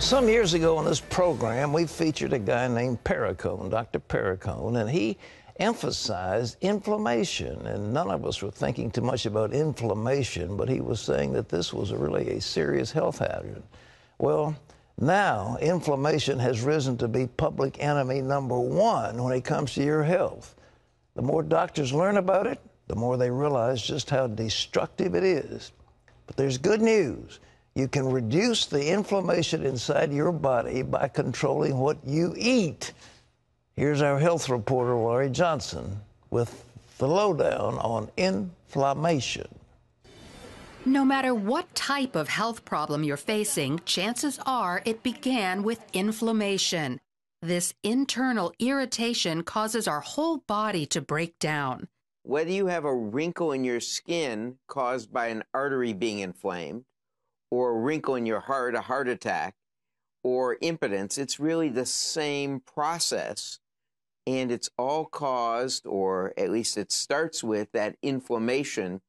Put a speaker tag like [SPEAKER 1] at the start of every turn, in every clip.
[SPEAKER 1] Some years ago on this program, we featured a guy named Perricone, Dr. Perricone, and he emphasized inflammation. And none of us were thinking too much about inflammation, but he was saying that this was really a serious health hazard. Well, now inflammation has risen to be public enemy number one when it comes to your health. The more doctors learn about it, the more they realize just how destructive it is. But there's good news. You can reduce the inflammation inside your body by controlling what you eat. Here's our health reporter, Laurie Johnson, with the lowdown on inflammation.
[SPEAKER 2] No matter what type of health problem you're facing, chances are it began with inflammation. This internal irritation causes our whole body to break down.
[SPEAKER 3] Whether you have a wrinkle in your skin caused by an artery being inflamed, or a wrinkle in your heart, a heart attack, or impotence, it's really the same process. And it's all caused, or at least it starts with, that inflammation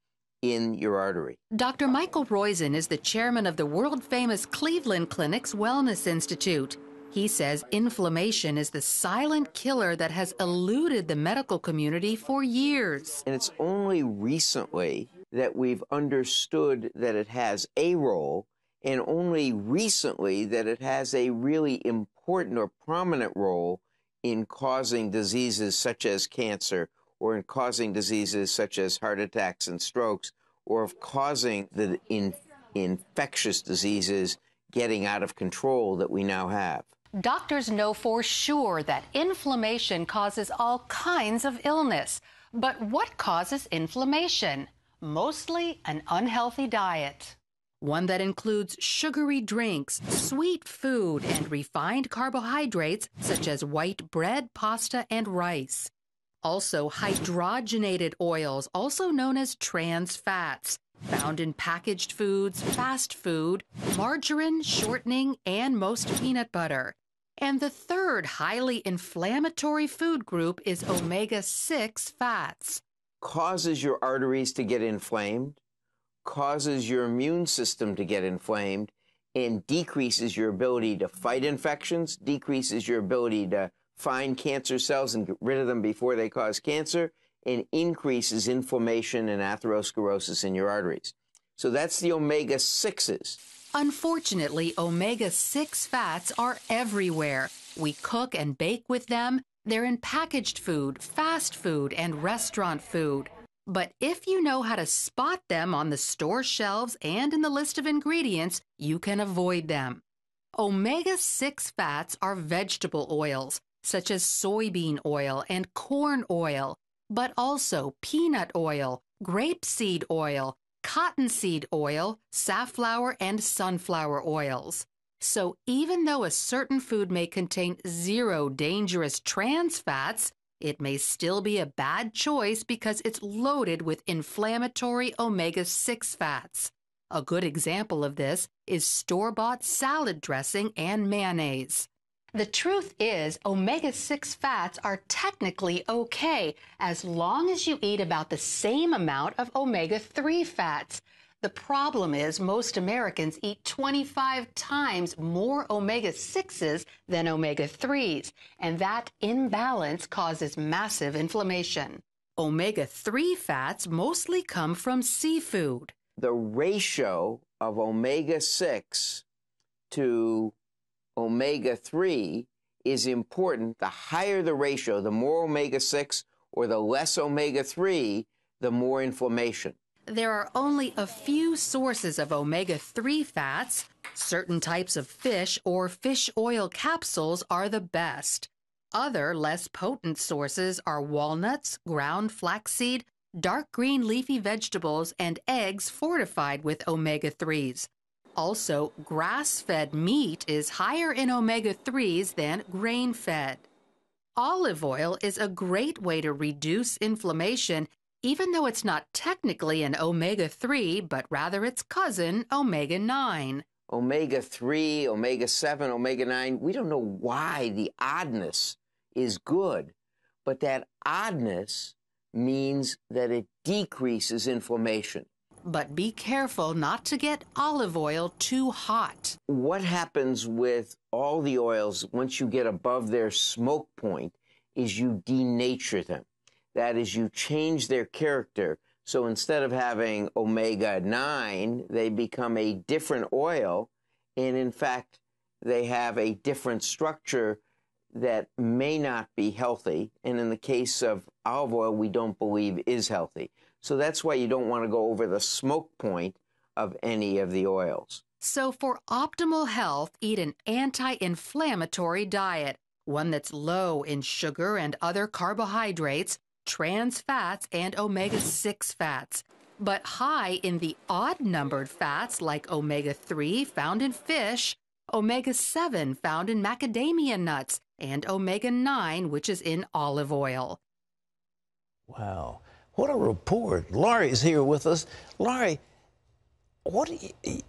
[SPEAKER 3] in your artery.
[SPEAKER 2] Dr. Michael Roizen is the chairman of the world-famous Cleveland Clinic's Wellness Institute. He says inflammation is the silent killer that has eluded the medical community for years.
[SPEAKER 3] And it's only recently that we've understood that it has a role, and only recently that it has a really important or prominent role in causing diseases such as cancer, or in causing diseases such as heart attacks and strokes, or of causing the infectious diseases getting out of control that we now have.
[SPEAKER 2] Doctors know for sure that inflammation causes all kinds of illness. But what causes inflammation? Mostly an unhealthy diet. One that includes sugary drinks, sweet food, and refined carbohydrates such as white bread, pasta, and rice. Also, hydrogenated oils, also known as trans fats, found in packaged foods, fast food, margarine, shortening, and most peanut butter. And the third highly inflammatory food group is omega-6 fats.
[SPEAKER 3] Causes your arteries to get inflamed, causes your immune system to get inflamed, and decreases your ability to fight infections, decreases your ability to find cancer cells and get rid of them before they cause cancer, and increases inflammation and atherosclerosis in your arteries. So that's the omega-6s.
[SPEAKER 2] Unfortunately, omega-6 fats are everywhere. We cook and bake with them. They're in packaged food, fast food, and restaurant food. But if you know how to spot them on the store shelves and in the list of ingredients, you can avoid them. Omega-6 fats are vegetable oils, such as soybean oil and corn oil, but also peanut oil, grapeseed oil, cottonseed oil, safflower, and sunflower oils. So even though a certain food may contain 0 dangerous trans fats, it may still be a bad choice because it's loaded with inflammatory omega-6 fats. A good example of this is store-bought salad dressing and mayonnaise. The truth is, omega-6 fats are technically okay as long as you eat about the same amount of omega-3 fats. The problem is most Americans eat 25 times more omega-6s than omega-3s, and that imbalance causes massive inflammation. Omega-3 fats mostly come from seafood.
[SPEAKER 3] The ratio of omega-6 to omega-3 is important. The higher the ratio, the more omega-6 or the less omega-3, the more inflammation.
[SPEAKER 2] There are only a few sources of omega-3 fats. Certain types of fish or fish oil capsules are the best. Other, less potent sources are walnuts, ground flaxseed, dark green leafy vegetables, and eggs fortified with omega-3s. Also, grass-fed meat is higher in omega-3s than grain-fed. Olive oil is a great way to reduce inflammation, even though it's not technically an omega-3, but rather its cousin, omega-9.
[SPEAKER 3] Omega-3, omega-7, omega-9, we don't know why the oddness is good, but that oddness means that it decreases inflammation.
[SPEAKER 2] But be careful not to get olive oil too hot.
[SPEAKER 3] What happens with all the oils once you get above their smoke point is you denature them. That is, you change their character. So instead of having omega-9, they become a different oil, and in fact, they have a different structure that may not be healthy, and in the case of olive oil, we don't believe is healthy. So that's why you don't want to go over the smoke point of any of the oils.
[SPEAKER 2] So for optimal health, eat an anti-inflammatory diet, one that's low in sugar and other carbohydrates, trans fats, and omega-6 fats, but high in the odd-numbered fats like omega-3 found in fish, omega-7 found in macadamia nuts, and omega-9, which is in olive oil.
[SPEAKER 1] Wow. What a report. Laurie's here with us. Laurie, what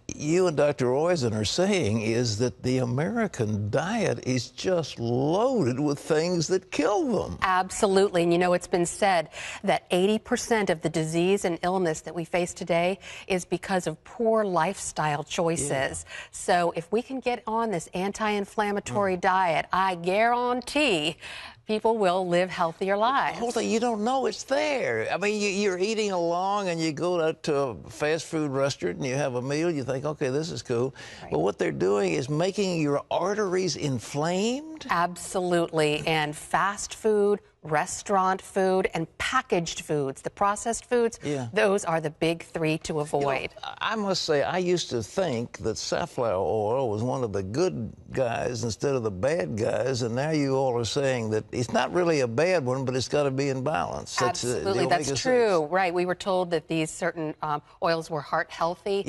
[SPEAKER 1] you and Dr. Roizen are saying is that the American diet is just loaded with things that kill them.
[SPEAKER 4] Absolutely. And you know, it's been said that 80% of the disease and illness that we face today is because of poor lifestyle choices. Yeah. So if we can get on this anti-inflammatory diet, I guarantee people will live healthier lives.
[SPEAKER 1] Hold on, you don't know it's there. I mean, you're eating along and you go out to a fast food restaurant and you have a meal, you think, okay, this is cool. Right. But what they're doing is making your arteries inflamed?
[SPEAKER 4] Absolutely. And fast food, restaurant food, and packaged foods, the processed foods, those are the big three to avoid.
[SPEAKER 1] You know, I must say, I used to think that safflower oil was one of the good guys instead of the bad guys, and now you all are saying that it's not really a bad one, but it's got to be in balance.
[SPEAKER 4] Absolutely, that's true. Right, we were told that these certain oils were heart healthy,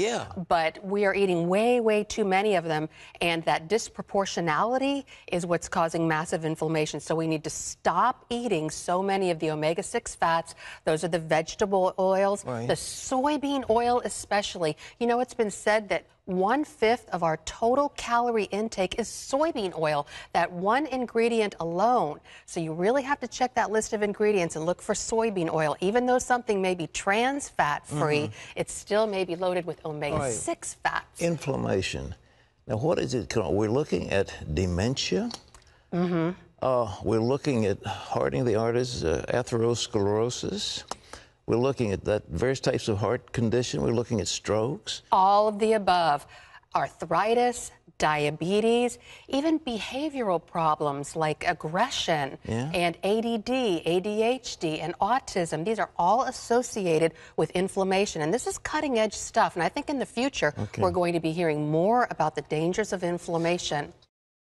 [SPEAKER 4] but we are eating way, way too many of them, and that disproportionality is what's causing massive inflammation, so we need to stop eating so many of the omega-6 fats. Those are the vegetable oils, the soybean oil especially. You know, it's been said that 1/5 of our total calorie intake is soybean oil, that one ingredient alone. So you really have to check that list of ingredients and look for soybean oil. Even though something may be trans fat free, it still may be loaded with omega-6 fats.
[SPEAKER 1] Inflammation. Now, what is it called? We're looking at dementia. We're looking at hardening of the arteries, atherosclerosis. We're looking at that various types of heart condition. We're looking at strokes.
[SPEAKER 4] All of the above. Arthritis, diabetes, even behavioral problems like aggression and ADD, ADHD, and autism. These are all associated with inflammation. And this is cutting-edge stuff. And I think in the future, we're going to be hearing more about the dangers of inflammation.